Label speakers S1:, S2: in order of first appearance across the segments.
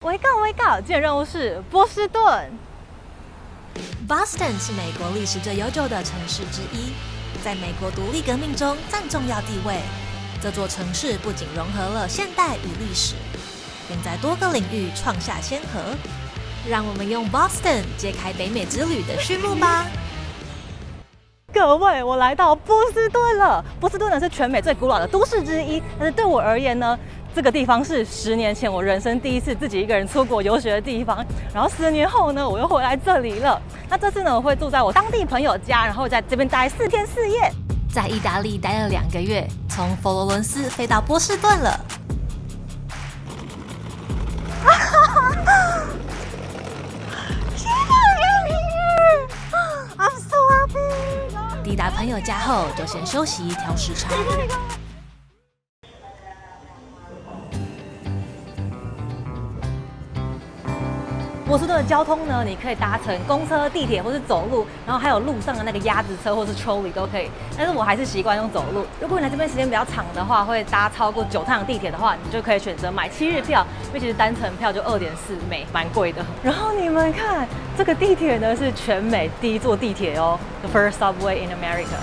S1: Wake up！ 今天任务是波士顿。
S2: Boston 是美国历史最悠久的城市之一，在美国独立革命中占重要地位。这座城市不仅融合了现代与历史，并在多个领域创下先河。让我们用 Boston 揭开北美之旅的序幕吧。
S1: 各位，我来到波士顿了。波士顿呢是全美最古老的都市之一，但是对我而言呢，这个地方是10年前我人生第一次自己一个人出国游学的地方。然后10年后呢，我又回来这里了。那这次呢，我会住在我当地朋友家，然后在这边待4天4夜。
S2: 在意大利待了2个月，从佛罗伦斯飞到波士顿了。
S1: I'm so happy！
S2: 抵达朋友家后，就先休息调时差。
S1: 波士顿的交通呢，你可以搭乘公车、地铁或是走路，然后还有路上的那个鸭子车或是trolley都可以。但是我还是习惯用走路。如果你来这边时间比较长的话，会搭超过9趟地铁的话，你就可以选择买7日票，因为其实单程票就2.4美，蛮贵的。然后你们看，这个地铁呢是全美第一座地铁哦 ，the first subway in America。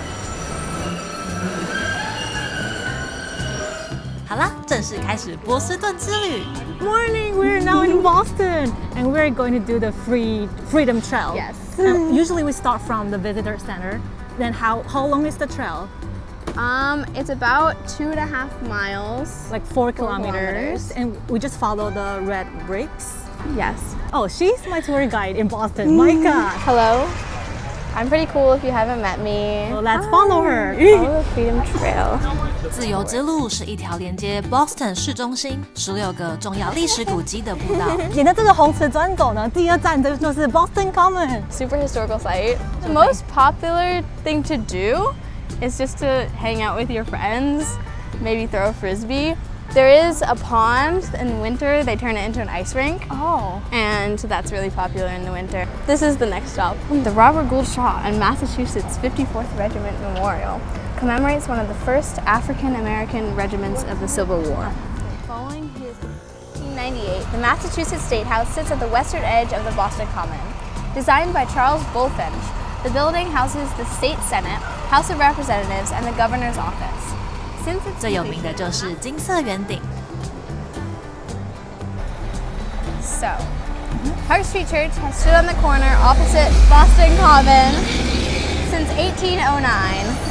S2: 好啦，正式开始波士顿之旅。
S1: Morning, we're now in Boston, and we're going to do the Freedom Trail.
S3: Yes.
S1: Usually we start from the visitor center. Then how long is the trail?
S3: It's about 2.5 miles.
S1: Like 4
S3: kilometers.
S1: And we just follow the red bricks.
S3: Yes.
S1: Oh, she's my tour guide in Boston, Micah.
S3: Hello. I'm pretty cool if you haven't met me.
S1: So let's follow her.
S3: Follow the Freedom Trail.
S2: 自由之路是一条连接 Boston 市中心16个重要历史古迹的步道。
S1: 沿着这个红瓷砖走呢，第2站就是 Boston Common.
S3: Super historical site. The most popular thing to do is just to hang out with your friends, maybe throw a frisbee. There is a pond in winter, they turn it into an ice rink.
S1: Oh.
S3: And that's really popular in the winter. This is the next stop. The Robert Gould Shaw and Massachusetts 54th Regiment Memorial commemorates one of the first African-American regiments of the Civil War. Following his 1898, the Massachusetts State House sits at the western edge of the Boston Common. Designed by Charles Bulfinch, the building houses the State Senate, House of Representatives, and the Governor's Office. Since its
S2: 最有名的就是金色圆顶。
S3: So, Park Street Church has stood on the corner opposite Boston Common since 1809.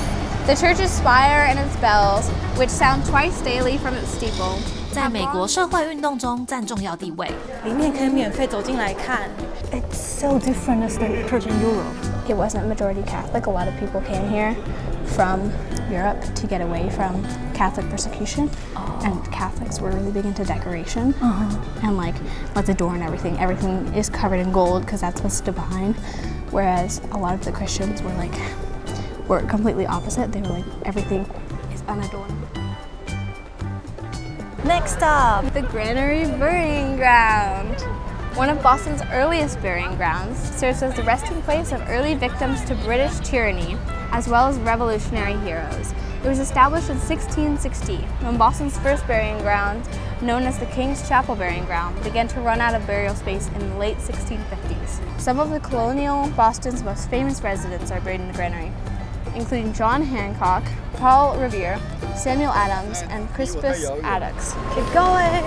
S3: The church's spire and its bells, which sound twice daily from its steeple,
S2: 在美国社会运动中占重要地位。
S1: 里面可以免费走进来看。It's so different as the church in Europe.
S3: It wasn't majority Catholic. A lot of people came here from Europe to get away from Catholic persecution. And Catholics were really big into decoration. And like the door and everything is covered in gold because that's what's divine. Whereas a lot of the Christians were completely opposite. They were like, everything is unadorned.
S1: Next up,
S3: The Granary Burying Ground. One of Boston's earliest burying grounds, serves as the resting place of early victims to British tyranny, as well as revolutionary heroes. It was established in 1660, when Boston's first burying ground, known as the King's Chapel Burying Ground, began to run out of burial space in the late 1650s. Some of the colonial Boston's most famous residents are buried in the granary, including John Hancock, Paul Revere, Samuel Adams, and Crispus Attucks.
S1: keep going.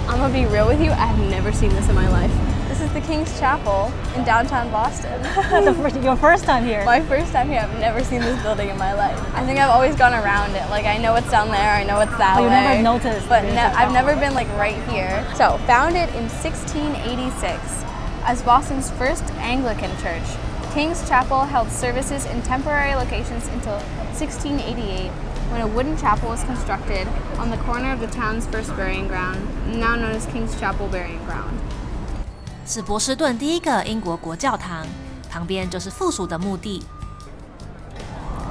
S3: I'm gonna be real with you, I've never seen this in my life. This is the King's Chapel in downtown Boston.
S1: Your first time here.
S3: My first time here, I've never seen this building in my life. I think I've always gone around it. Like I know it's down there, I know it's that way.
S1: You never noticed.
S3: But I've never been like right here. So, founded in 1686 as Boston's first Anglican church, King's Chapel held services in temporary locations until 1688, when a wooden chapel was constructed on the corner of the town's first burying ground, now known as King's Chapel Burying Ground.
S2: 是波士顿第一个英国国教堂，旁边就是附属的墓地。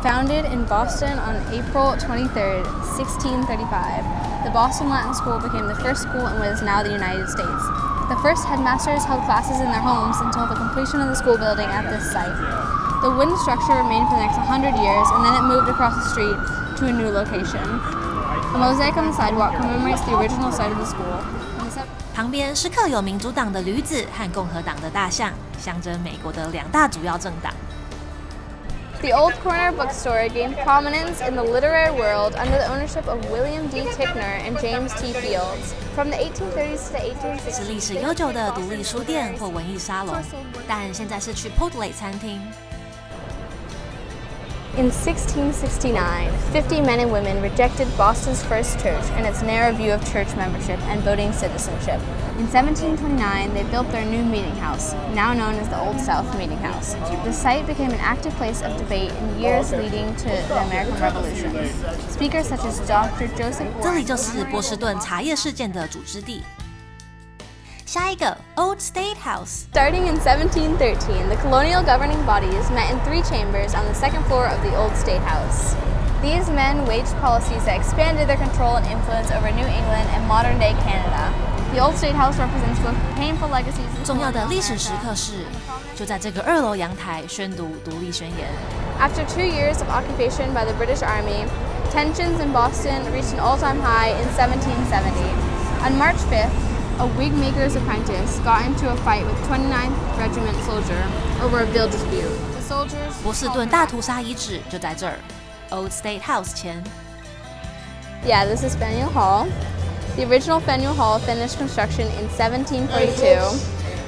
S3: Founded in Boston on April 23, 1635, the Boston Latin School became the first school in what is now the United States. The first headmasters held classes in their homes until the completion of the school building at this site. The wooden structure remained for the next 100 years, and then it moved across the street to a new location. The mosaic on the sidewalk commemorates the original site of the school.
S2: 旁边是刻有民主党的驴子和共和党的大象，象征美国的两大主要政党。
S3: The Old Corner Bookstore gained prominence in the literary world under the ownership of William D. Tickner and James T. Fields. From the 1830s to the 1860s,
S2: 是历史悠久的独立书店或文艺沙龙，但现在是去 Chipotle 餐厅。
S3: In 1669, 50 men and women rejected Boston's first church and its narrow view of church membership and voting citizenship. In 1729, they built their new meeting house, now known as the Old South Meeting House. The site became an active place of debate in years leading to the American Revolution. Speakers such as Dr. Joseph Warren,
S2: 这里就是波士顿茶叶事件的主之地。下一个 Old State House。
S3: Starting in 1713, the colonial governing bodies met in 3 chambers on the second floor of the Old State House. These men waged policies that expanded their control and influence over New England and modern-day Canada. The Old State House represents both painful legacies and
S2: 重要的历史时刻是，就在这个2楼阳台宣读独立宣言。
S3: After 2 years of occupation by the British Army, tensions in Boston reached an all-time high in 1770. On March 5th, a wig maker's apprentice got into a fight with 29th Regiment soldier over a bill dispute. The soldiers
S2: 波士顿大屠杀遗址就在这儿 ，Old State House 前。
S3: Yeah, this is Faneuil Hall. The original Faneuil Hall finished construction in 1742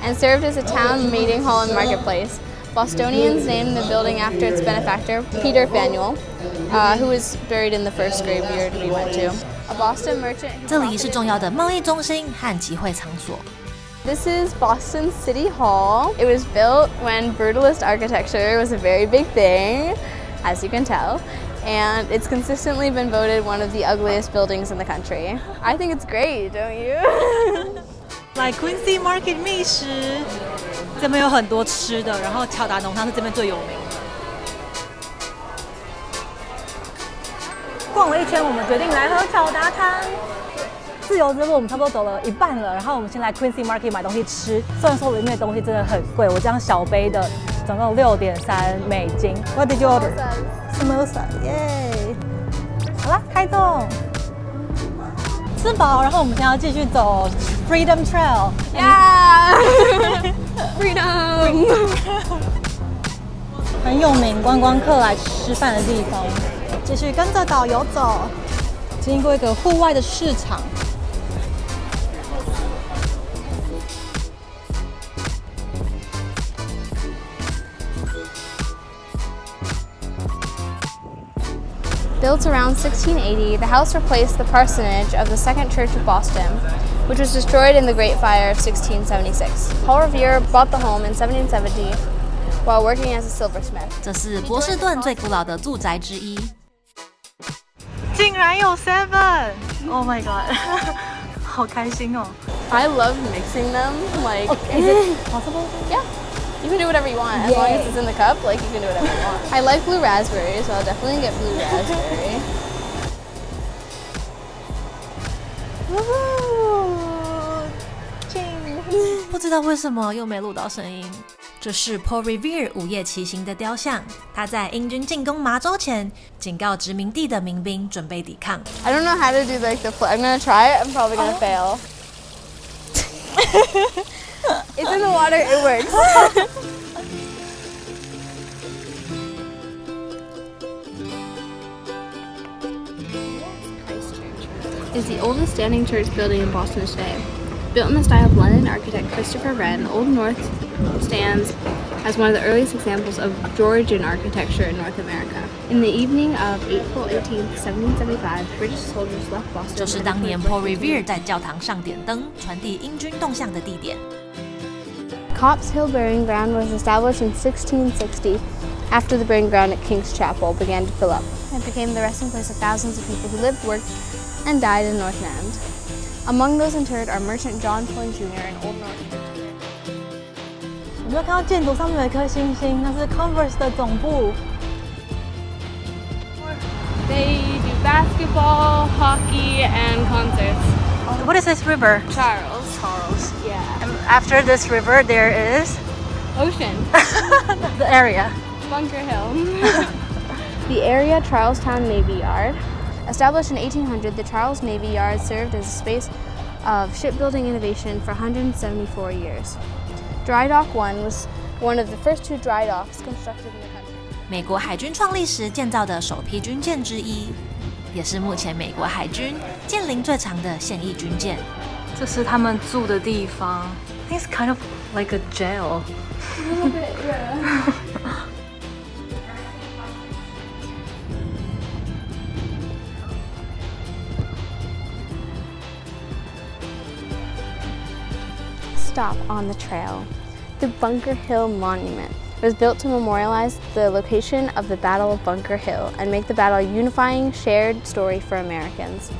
S3: and served as a town meeting hall and marketplace. Bostonians named the building after its benefactor, Peter Faneuil, who was buried in the first graveyard we went to. A Boston merchant.
S2: 这里是重要的贸易中心和集会场所。
S3: This is Boston City Hall. It was built when brutalist architecture was a very big thing, as you can tell. And it's consistently been voted one of the ugliest buildings in the country. I think it's great, don't you?
S1: 来 Quincy Market 觅食，这边有很多吃的，然后巧达浓汤是这边最有名的。逛了一圈，我们决定来喝巧达汤。自由之路我们差不多走了一半了，然后我们先来 Quincy Market 买东西吃。虽然说里面的东西真的很贵，我这样小杯的总共$6.3。What did you order? Samosa， 耶！好啦，开动，吃饱，然后我们现在要继续走 Freedom Trail。
S3: Yeah! Freedom!
S1: 很有名观光客来吃饭的地方。继续跟着导游走，经过一个户外的市场。
S3: Built around 1680, the house replaced the parsonage of the Second Church of Boston, which was destroyed in the Great Fire of 1676. Paul Revere bought the home in 1770 while working as a silversmith.
S2: 这是波士顿最古老的住宅之一。
S1: 竟然有 Seven！ Oh my god， 好开心哦！
S3: I love mixing them. Like,
S1: Is it possible?
S3: yeah, you can do whatever you want as long as it's in the cup. Like, you can do whatever you want. I like blue raspberry, so I'll definitely get blue raspberry.
S2: 不知道为什么又没录到声音。这是 Paul Revere 午夜骑行的雕像，他在英军进攻麻州前，警告殖民地的民兵准备抵抗。
S3: I don't know how to do like the flip. I'm gonna try it. I'm probably gonna fail. It's in the water. It works. Is the oldest standing church building in Boston today. Built in the style of London architect Christopher Wren, Old North stands as one of the earliest examples of Georgian architecture in North America. In the evening of April 18th, 1775, British soldiers left Boston.
S2: 就是当年 Paul Revere 在教堂上点灯，传递英军动向的地点。
S3: Copp's Hill Burying Ground was established in 1660 after the burying ground at King's Chapel began to fill up. It became the resting place of thousands of people who lived, worked, and died in North End. Among those interred are merchant John Flynn Jr. in Old North.
S1: 有没有看到建筑上面有一颗星星？那是 Converse 的总部。
S3: They do basketball, hockey, and concerts.
S1: What is this river?
S3: Charles. Yeah.
S1: After this river, there is
S3: Ocean.
S1: the area.
S3: Bunker Hill. The area Charlestown Navy Yard. Established in 1800, the Charles Navy Yard served as a space of shipbuilding innovation for 174 years. Dry Dock 1 was one of the first 2 dry docks constructed in the country.
S2: 美国海军创立时建造的首批军舰之一，也是目前美国海军舰龄最长的现役军舰。
S1: 这是他们住的地方。I think it's kind of like a jail.
S3: A little bit, yeah. Stop on the trail. The Bunker Hill Monument was built to memorialize the location of the Battle of Bunker Hill and make the battle a unifying, shared story for Americans.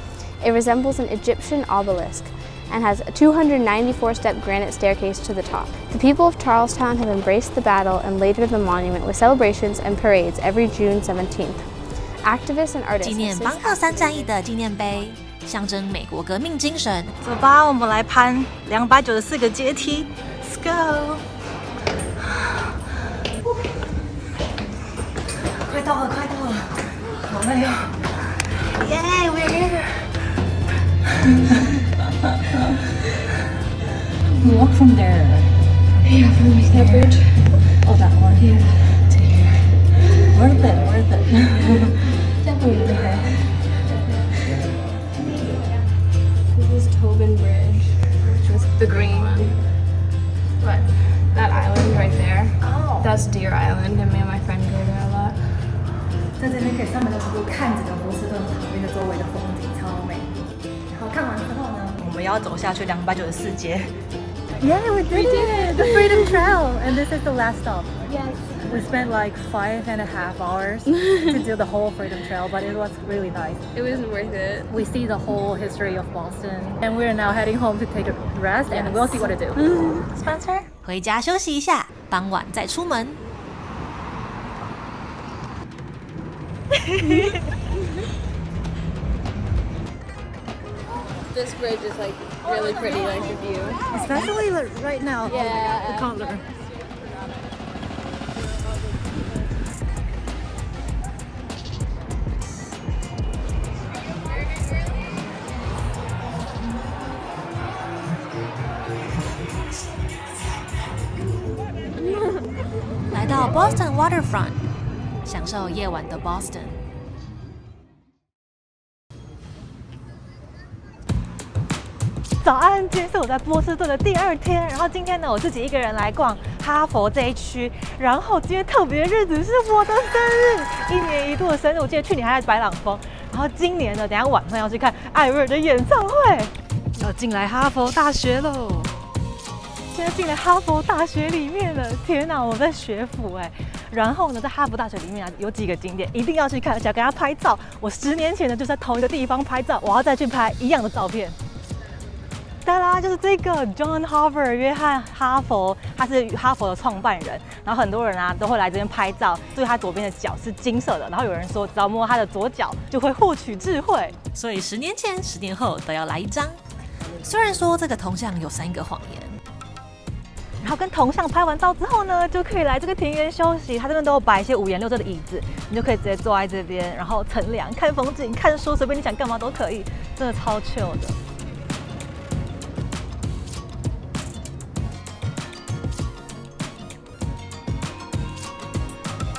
S3: It resembles an Egyptian obelisk and has a 294-step granite staircase to the top. The people of Charlestown have embraced the battle and later the monument with celebrations and parades every June 17th. Activists and artists
S2: 纪念邦克山战役的纪念碑，象征美国革命精神。
S1: 走吧，我们来攀294个阶梯。Let's go！ 快到了，快到了，好累哦！Yeah, we're here. Walk from there. Yeah, from that bridge. Oh, that one. Yeah. To here. Worth it, worth it. Definitely there.
S3: This is Tobin Bridge, which was the green one. But that island right there, that's Deer Island, and me and my friend go there a lot.
S1: 在这边可以360度看整个波士顿旁边的周围的风景，超美。然后看完之后呢，我们要走下去294街。Yeah, we did it! The Freedom Trail, and this is the last stop.
S3: Yes.
S1: We spent like 5.5 hours to do the whole Freedom Trail, but it was really nice.
S3: It was worth it.
S1: We see the whole history of Boston, and we're now heading home to take a rest, and we'll see what to do. Spencer?
S2: 回家休息一下，傍晚再出门。
S3: This bridge is like really pretty, like the view.
S1: Especially right now,
S3: Yeah.
S1: the color.
S2: “来到 Boston Waterfront，享受夜晚的 Boston。
S1: 早安，今天是我在波士顿的第2天，然后今天呢，我自己一个人来逛哈佛这一区，然后今天特别日子是我的生日，1年1度的生日。我记得去年还在百朗峰，然后今年呢，等一下晚上要去看艾薇儿的演唱会，要进来哈佛大学喽。现在进来哈佛大学里面了，天哪，我在学府哎。然后呢，在哈佛大学里面啊，有几个景点一定要去看，而且要跟他拍照。我10年前呢就在同一个地方拍照，我要再去拍一样的照片。哒啦，就是这个 John Harvard 约翰哈佛，他是哈佛的创办人。然后很多人啊都会来这边拍照，所以他左边的脚是金色的。然后有人说，只要摸他的左脚就会获取智慧。
S2: 所以10年前、10年后都要来一张。虽然说这个铜像有3个谎言。
S1: 然后跟铜像拍完照之后呢，就可以来这个庭园休息。它这边都有摆一些5颜6色的椅子，你就可以直接坐在这边，然后乘凉、看风景、看书，随便你想干嘛都可以，真的超 chill 的。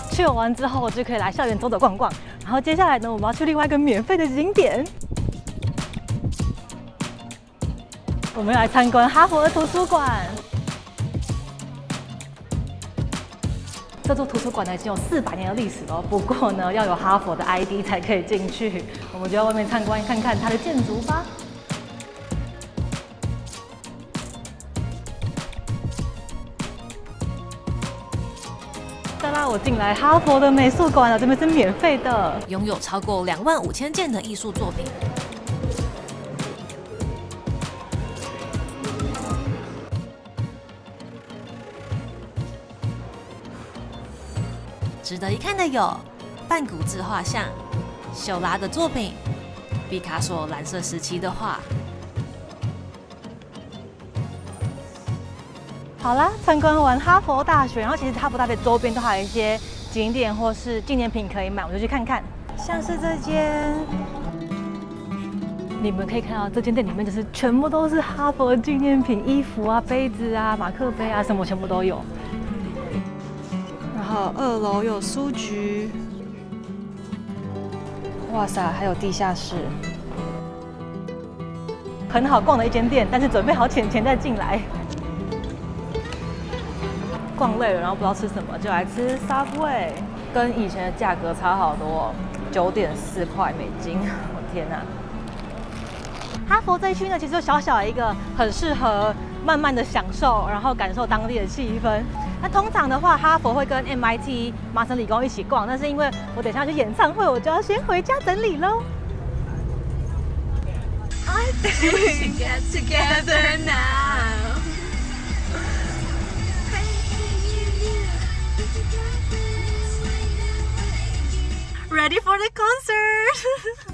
S1: chill 完之后就可以来校园走走逛逛，然后接下来呢，我们要去另外一个免费的景点。我们要来参观哈佛的图书馆。这座图书馆呢已经有400年的历史了，不过呢要有哈佛的 ID 才可以进去。我们就在外面参观看看它的建筑吧。哒啦，我进来哈佛的美术馆了，这边是免费的，
S2: 拥有超过25000件的艺术作品。值得一看的有梵谷自画像、秀拉的作品、毕卡索蓝色时期的画。
S1: 好啦，参观完哈佛大学，然后其实哈佛大学周边都还有一些景点或是纪念品可以买，我就去看看，像是这间你们可以看到这间店里面就是全部都是哈佛纪念品、衣服啊、杯子啊、马克杯啊，什么全部都有。然后2楼有书局，哇塞，还有地下室，很好逛的一间店，但是准备好钱再进来。逛累了，然后不知道吃什么，就来吃 Subway， 跟以前的价格差好多，9.4块美金，我天哪！哈佛这一区呢，其实就小小的一个，很适合慢慢的享受，然后感受当地的气氛。那通常的话，哈佛会跟 MIT 麻省理工一起逛，但是因为我等一下去演唱会，我就要先回家整理喽。
S3: I think we should get together now.
S2: Ready for the concert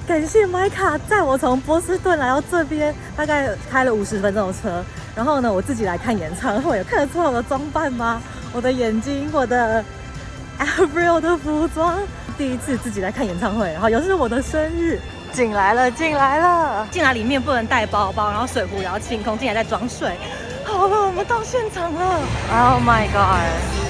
S1: 感谢麦卡载我从波士顿来到这边，大概开了50分钟的车。然后呢，我自己来看演唱会，有看得出来我的装扮吗？我的眼睛，我的 Avril 的服装，第一次自己来看演唱会，然后又是我的生日。进来了，进来了！进来里面不能带包包，然后水壶也要清空，进来再装水。好了，我们到现场了。Oh my god！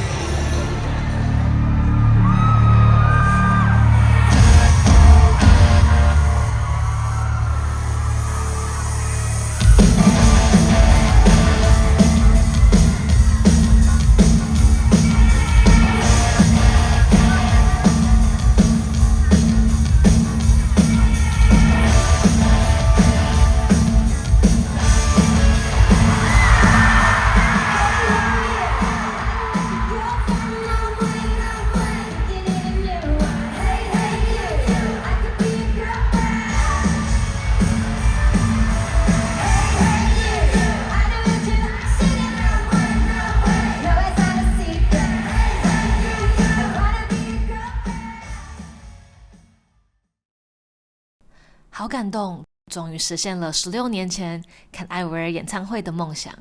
S2: 好感动，终于实现了16年前看艾薇儿演唱会的梦想。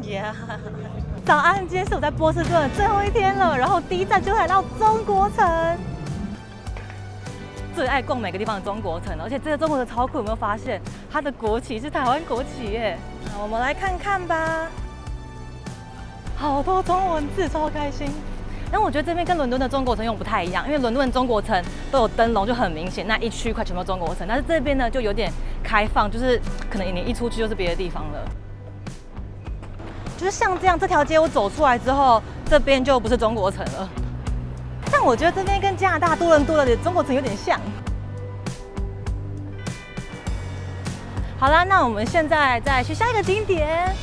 S1: Yeah. 早安，今天是我在波士顿的最后一天了，然后第一站就来到中国城。最爱逛每个地方的中国城，而且这个中国城超酷，有没有发现它的国旗是台湾国旗耶？那我们来看看吧，好多中文字，超开心。但我觉得这边跟伦敦的中国城用不太一样，因为伦敦中国城都有灯笼，就很明显，那一区块全部中国城。但是这边呢，就有点开放，就是可能你一出去就是别的地方了。就是像这样，这条街我走出来之后，这边就不是中国城了。但我觉得这边跟加拿大多伦多的中国城有点像。好啦，那我们现在再去下一个景点。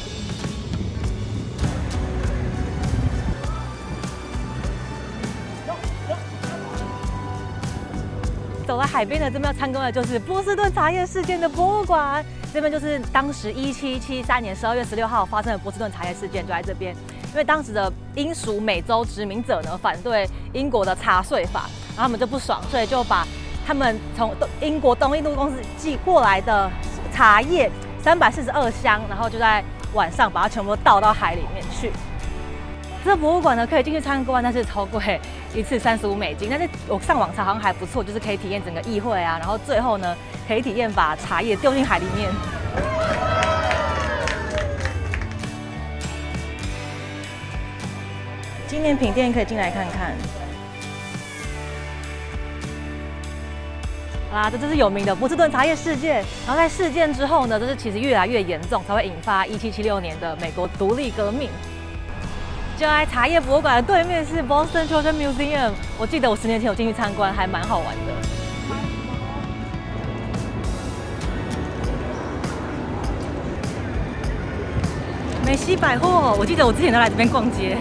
S1: 走到海边的这边要参观的就是波士顿茶叶事件的博物馆，这边就是当时1773年12月16号发生的波士顿茶叶事件，就在这边。因为当时的英属美洲殖民者呢反对英国的茶税法，然后他们就不爽，所以就把他们从英国东印度公司寄过来的茶叶342箱，然后就在晚上把它全部倒到海里面去。这个博物馆呢可以进去参观，但是超贵，一次35美金。但是我上网查好像还不错，就是可以体验整个议会啊，然后最后呢可以体验把茶叶丢进海里面。纪念品店可以进来看看。好啦，这就是有名的波士顿茶叶事件。然后在事件之后呢，这是其实越来越严重，才会引发1776年的美国独立革命。就在茶叶博物馆的对面是 Boston Children's Museum， 我记得我10年前有进去参观，还蛮好玩的。美西百货，我记得我之前都来这边逛街。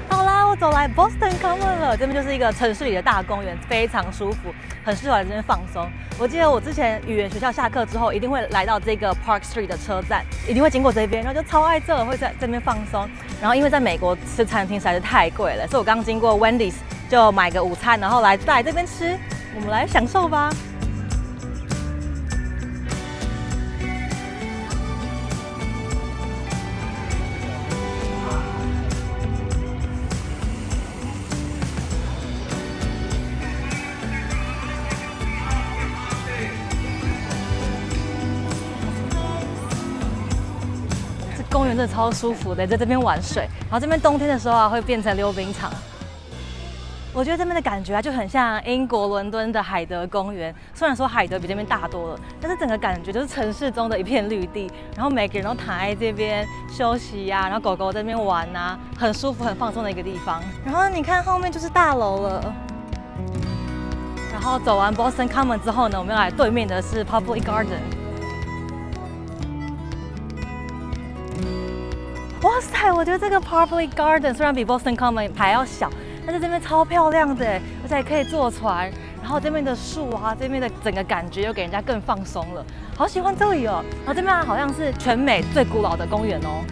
S1: 好啦，我走来 Boston Common 了，这边就是一个城市里的大公园，非常舒服，很适合来这边放松。我记得我之前语言学校下课之后，一定会来到这个 Park Street 的车站，一定会经过这边，然后就超爱这，会在这边放松。然后因为在美国吃餐厅实在是太贵了，所以我刚经过 Wendy's 就买个午餐，然后来这边吃，我们来享受吧。公园真的超舒服的，在这边玩水。然后这边冬天的时候啊，会变成溜冰场。我觉得这边的感觉啊，就很像英国伦敦的海德公园。虽然说海德比这边大多了，但是整个感觉就是城市中的一片绿地。然后每个人都躺在这边休息啊，然后狗狗在这边玩啊，很舒服、很放松的一个地方。然后你看后面就是大楼了。然后走完 Boston Common 之后呢，我们要来对面的是 Public Garden。哇塞，我觉得这个 Public Garden 虽然比 Boston Common 还要小，但是这边超漂亮的，而且还可以坐船。然后这边的树啊，这边的整个感觉又给人家更放松了，好喜欢这里哦。然后这边好像是全美最古老的公园哦。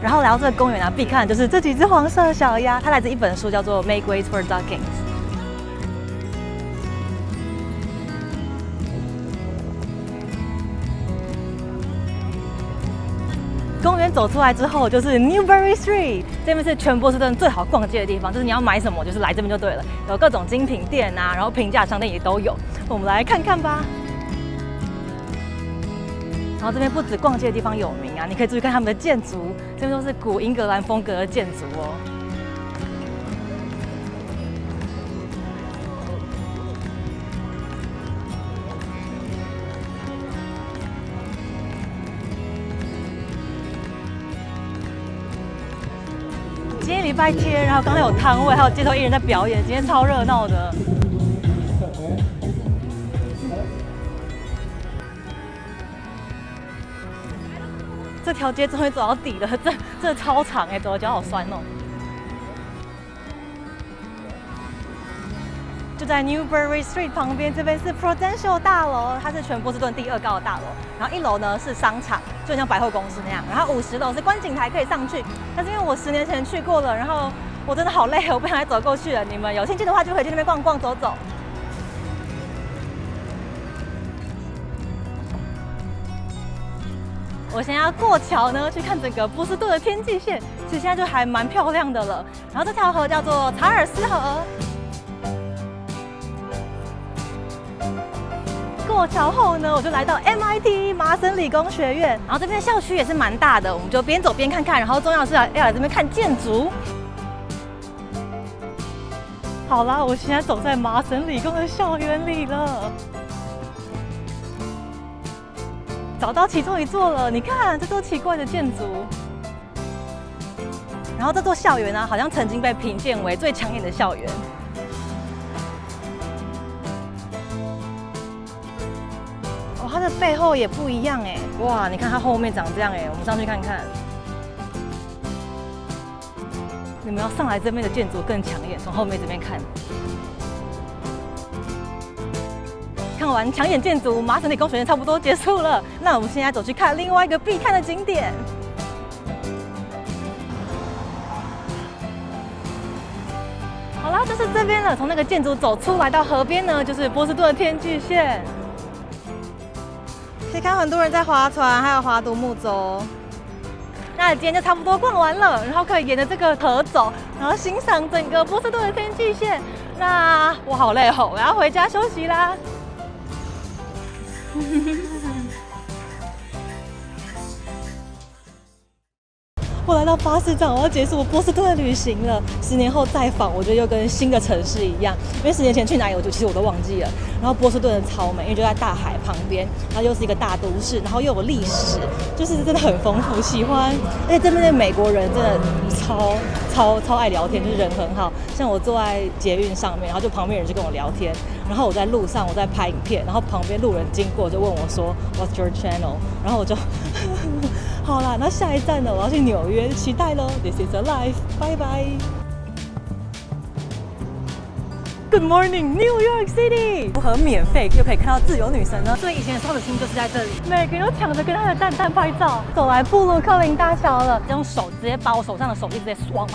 S1: 然后来到这个公园啊，必看的就是这几只黄色小鸭，它来自一本书，叫做《Make Way for Ducklings》。公园走出来之后就是 Newbury Street， 这边是全波士顿最好逛街的地方，就是你要买什么，就是来这边就对了，有各种精品店啊，然后平价商店也都有。我们来看看吧。然后这边不止逛街的地方有名啊，你可以注意看他们的建筑，这边都是古英格兰风格的建筑哦。今天礼拜天，然后刚才有摊位，还有街头艺人在表演，今天超热闹的。这条街终于走到底了，这超长哎，走的脚好酸哦。就在 Newbury Street 旁边，这边是 Prudential 大楼，它是全波士顿第2高的大楼。然后1楼呢是商场，就像百货公司那样。然后50楼是观景台可以上去，但是因为我10年前去过了，然后我真的好累，我不想再走过去了。你们有兴趣的话，就可以去那边逛逛、走走。我现在要过桥呢，去看整个波士顿的天际线，其实现在就还蛮漂亮的了。然后这条河叫做查尔斯河。过桥后呢，我就来到 MIT 麻省理工学院，然后这边校区也是蛮大的，我们就边走边看看。然后重要的是要来这边看建筑。好啦，我现在走在麻省理工的校园里了。找到其中一座了，你看这座奇怪的建筑。然后这座校园呢，好像曾经被评鉴为最抢眼的校园。哦，它的背后也不一样哎，哇，你看它后面长这样哎，我们上去看看。你们要上来这边的建筑更抢眼，从后面这边看。看完抢眼建筑，麻省理工学院差不多结束了。那我们现在走去看另外一个必看的景点。好啦，就是这边了。从那个建筑走出来到河边呢，就是波士顿的天际线。可以看很多人在划船，还有划独木舟。那今天就差不多逛完了，然后可以沿着这个河走，然后欣赏整个波士顿的天际线。那我好累哦，我要回家休息啦。我来到巴士站，我要结束我波士顿的旅行了。10年后再访，我觉得又跟新的城市一样，因为10年前去哪里，其实我都忘记了。然后波士顿的超美，因为就在大海旁边，然后又是一个大都市，然后又有历史，就是真的很丰富，喜欢。而且这边的美国人真的超爱聊天，就是人很好。像我坐在捷运上面，然后就旁边人就跟我聊天，然后我在路上我在拍影片，然后旁边路人经过就问我说 What's your channel？ 然后我就好啦，那下一站呢，我要去纽约，期待咯。This is a life， 拜拜。Good morning, New York City！ 如何免费又可以看到自由女神呢？所以以前的双子星就是在这里，每个人都抢着跟她的蛋蛋拍照。走来布鲁克林大桥了，用手直接把我手上的手机直接刷。